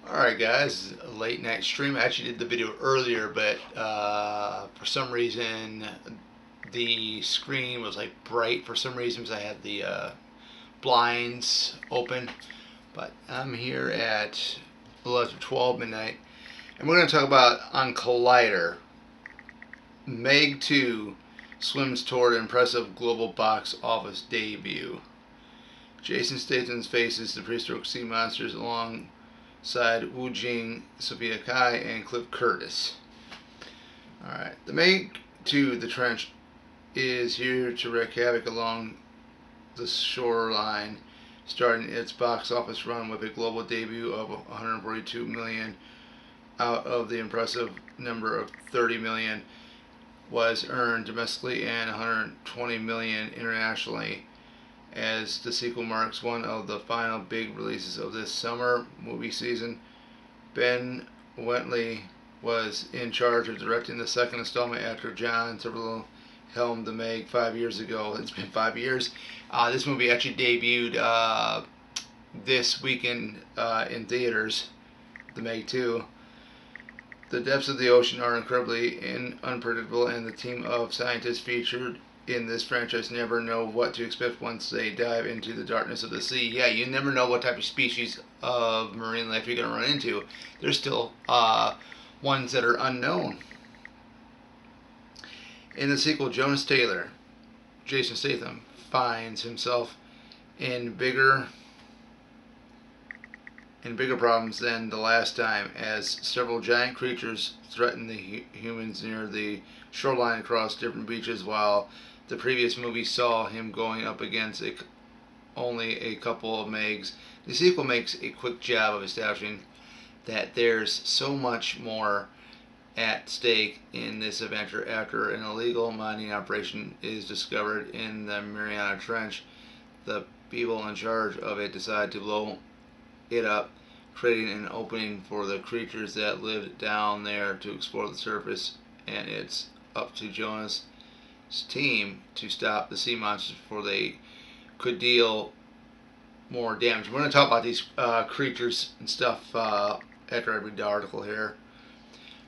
Alright guys, a late night stream. I actually did the video earlier, but for some reason the screen was like bright for some reason because I had the blinds open. But I'm here at 12 midnight, and we're going to talk about on Collider. Meg 2 swims toward impressive global box office debut. Jason Statham faces the prehistoric sea monsters alongside Wu Jing, Sophia Kai, and Cliff Curtis. Alright, the Meg 2, The Trench, is here to wreak havoc along the shoreline, starting its box office run with a global debut of 142 million out of the impressive number of 30 million was earned domestically and 120 million internationally, as the sequel marks one of the final big releases of this summer movie season. Ben Wheatley was in charge of directing the second installment after John Turturro helmed The Meg 5 years ago. It's been 5 years. This movie actually debuted this weekend in theaters, The Meg 2. The depths of the ocean are incredibly unpredictable, and the team of scientists featured in this franchise never know what to expect once they dive into the darkness of the sea. Yeah, you never know what type of species of marine life you're going to run into. There's still ones that are unknown. In the sequel, Jonas Taylor, Jason Statham, finds himself in bigger problems than the last time, as several giant creatures threaten the humans near the shoreline across different beaches, while the previous movie saw him going up against only a couple of Megs. The sequel makes a quick job of establishing that there's so much more at stake in this adventure after an illegal mining operation is discovered in the Mariana Trench. The people in charge of it decide to blow it up, creating an opening for the creatures that lived down there to explore the surface, and it's up to Jonas' team to stop the sea monsters before they could deal more damage. We're going to talk about these creatures and stuff after I read the article here.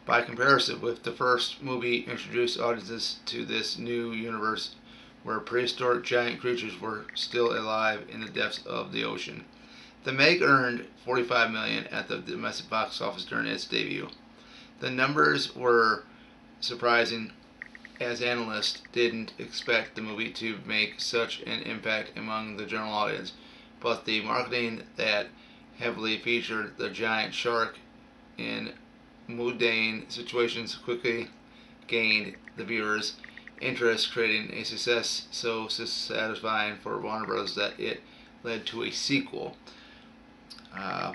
By comparison with the first movie, introduced audiences to this new universe where prehistoric giant creatures were still alive in the depths of the ocean. The Meg earned 45 million at the domestic box office during its debut. The numbers were surprising, as analysts didn't expect the movie to make such an impact among the general audience, but the marketing that heavily featured the giant shark in mundane situations quickly gained the viewers' interest, creating a success so satisfying for Warner Bros. That it led to a sequel.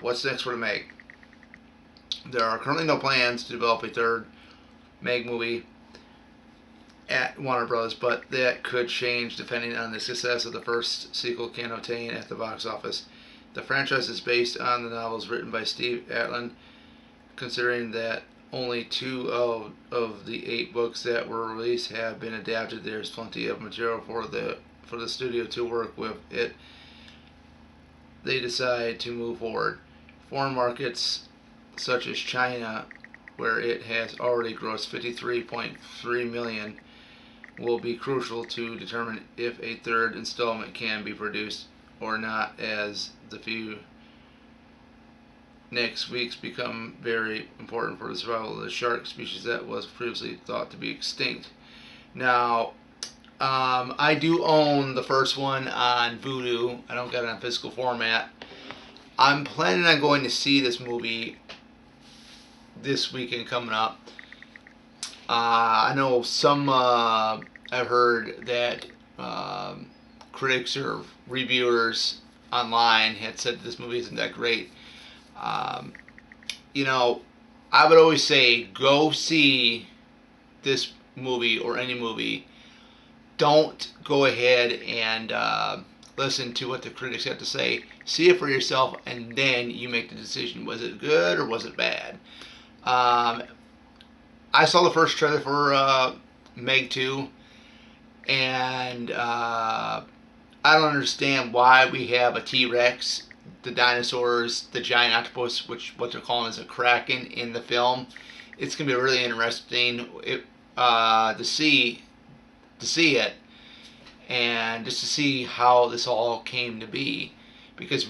What's next for the Meg? There are currently no plans to develop a third Meg movie at Warner Bros., but that could change depending on the success of the first sequel can obtain at the box office. The franchise is based on the novels written by Steve Allen. Considering that only 2 of the 8 books that were released have been adapted, there's plenty of material for the studio to work with. They decide to move forward. Foreign markets such as China, where it has already grossed 53.3 million, will be crucial to determine if a third installment can be produced or not, as the few next weeks become very important for the survival of the shark species that was previously thought to be extinct. Now, I do own the first one on Vudu. I don't get it on physical format. I'm planning on going to see this movie this weekend coming up. I know some I've heard that critics or reviewers online had said this movie isn't that great. Um, you know, I would always say go see this movie or any movie. Don't go ahead and listen to what the critics have to say. See it for yourself, and then you make the decision. Was it good or was it bad? I saw the first trailer for Meg 2, and I don't understand why we have a T-Rex the dinosaurs, the giant octopus, which what they're calling is a kraken in the film. It's gonna be really interesting to see it, and just to see how this all came to be, because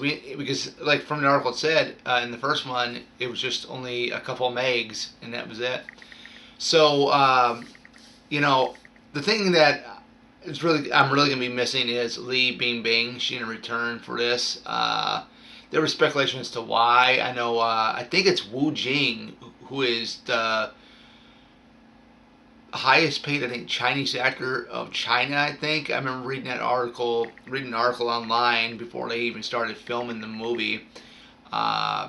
like from the article it said, in the first one it was just only a couple of megs and that was it. So you know, the thing that I'm really gonna be missing is Li Bingbing. She didn't return for this. There was speculation as to why. I know. I think it's Wu Jing who is the highest paid, I think, Chinese actor of China. I think I remember reading an article online before they even started filming the movie. Uh,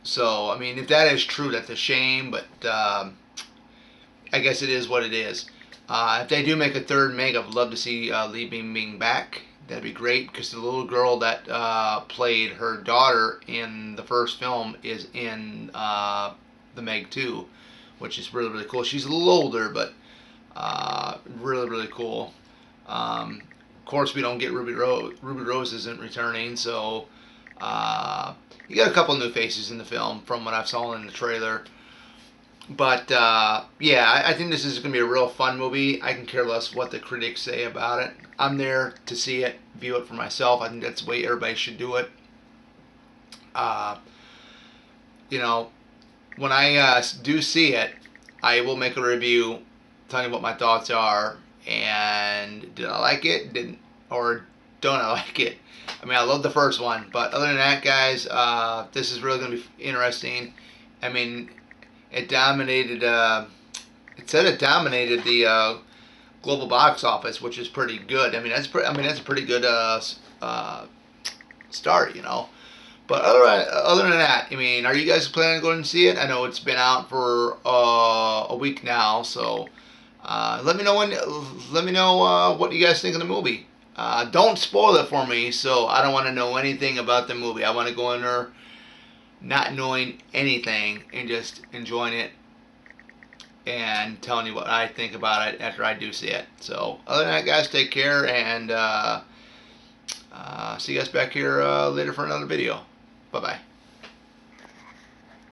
so I mean, if that is true, that's a shame. But I guess it is what it is. If they do make a third Meg, I'd love to see Li Bingbing back. That'd be great because the little girl that played her daughter in the first film is in the Meg 2, which is really, really cool. She's a little older, but really, really cool. Of course, we don't get Ruby Rose. Ruby Rose isn't returning, so you got a couple new faces in the film from what I saw in the trailer. But yeah, I think this is going to be a real fun movie. I can care less what the critics say about it. I'm there to see it, view it for myself. I think that's the way everybody should do it. You know, when I do see it, I will make a review telling you what my thoughts are. And did I like it? Didn't or don't I like it? I mean, I love the first one, but other than that, guys, this is really going to be interesting. I mean, it dominated. It said it dominated the global box office, which is pretty good. I mean, that's that's a pretty good start, you know. But other than that, I mean, are you guys planning on going to see it? I know it's been out for a week now, so let me know what you guys think of the movie. Don't spoil it for me, so I don't want to know anything about the movie. I want to go in there not knowing anything and just enjoying it and telling you what I think about it after I do see it. So other than that, guys, take care, and see you guys back here later for another video. Bye bye.